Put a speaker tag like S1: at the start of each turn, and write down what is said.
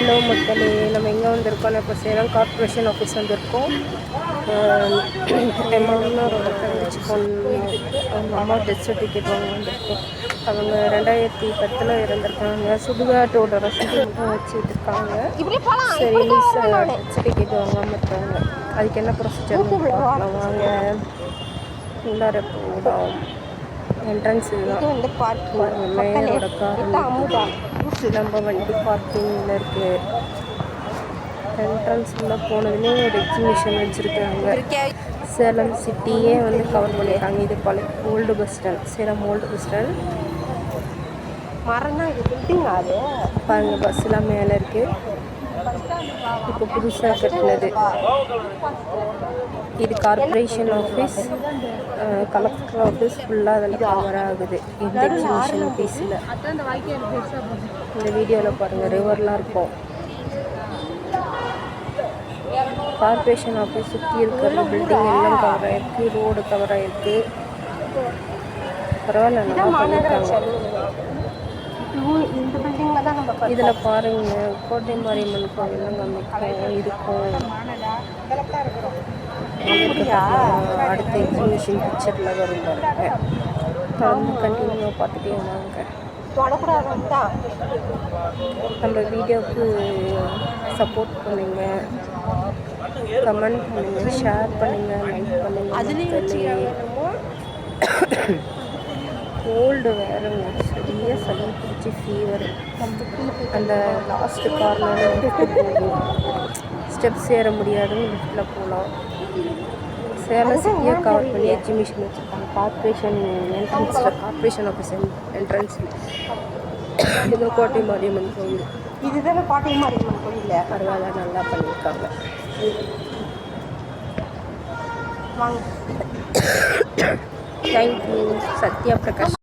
S1: Hello மக்களே, நம்ம எங்கே வந்திருக்கோம்னு இப்போ சேலம் கார்ப்பரேஷன் ஆஃபீஸ் வந்திருக்கோம். என் மாமனாரோட தங்கச்சி பொண்ணு அவங்க அம்மா டெத் சர்டிஃபிகேட் வாங்க வந்திருக்கோம். அவங்க 2010 இருந்திருக்காங்க. சுடுகாட்டோட ரசீது மட்டும் வச்சுட்டு இருக்காங்க. சரி டெத் சர்டிஃபிகேட் வாங்காமல் இருக்காங்க. அதுக்கு என்ன ப்ரொசீஜர் பார்க்கலாம் வாங்க. உள்ளார போகலாம். என்ட்ரன்ஸ் இதுதான். மேயரோட கார் நம்ம வண்டி பார்க்கிங்கில் இருக்குது. என்ட்ரன்ஸில் போனதுமே ஒரு எக்ஸிபிஷன் வச்சுருக்காங்க. சேலம் சிட்டியே வந்து கவர் பண்ணியிருக்காங்க. இது பழைய old bus stand, Salem old bus stand. மரம் தான் இது, பில்டிங் அது பாருங்கள். பஸ்ஸெலாம் மேலே இருக்குது. இப்போ புதுசாக கட்டினது இது கார்ப்பரேஷன் ஆஃபீஸ், கலெக்டர் ஆஃபீஸ் ஃபுல்லாக அதில் கவர் ஆகுது இந்த எக்ஸிபிஷன் ஆஃபீஸில். இந்த வீடியோவில் பாருங்கள், ரிவர்லாம் இருக்கும். கார்ப்பரேஷன் ஆஃபீஸ் சுற்றி இருக்கிற பில்டிங் எல்லாம் கவர் ஆகிருக்கு. ரோடு கவர் ஆகிருக்கு. பரவாயில்ல, நல்லா பண்ணியிருக்காங்க. இதில் பாருங்க, கோட்டை மாரியம்மன் கோவில்லாம் இருக்கும். அடுத்த எக்ஸிபிஷன் பிக்சரில் வரும் பாருங்க. வந்து கண்டினியூவாக பார்த்துட்டே வாங்க. நம்ம வீடியோவுக்கு சப்போர்ட் பண்ணுங்கள், கமெண்ட் பண்ணுங்கள், ஷேர் பண்ணுங்கள், லைக் பண்ணுங்கள். கோல்டு வேறுங்க, சரியாக சளி பிடிச்சி ஃபீவர். அந்த லாஸ்ட்டு கார்னர் போகும், ஸ்டெப்ஸ் ஏற முடியாதுன்னு லிஃப்ட்டில் போகலாம். சேலம் சிட்டியாக கவர் பண்ணி எக்ஸிபிஷன் வச்சுருக்காங்க. கார்ப்பரேஷன் என்ட்ரன்ஸில், கார்ப்பரேஷன் ஆஃபீஸ் என்ட்ரன்ஸ். இது கோட்டை மாரியம்மன் கோயில். இதுதானே கோட்டை மாரியம்மன் கோயில். பரவாயில்ல, நல்லா பண்ணியிருக்காங்க. வாங்க. தேங்க்யூ. சத்யா பிரகாஷ்.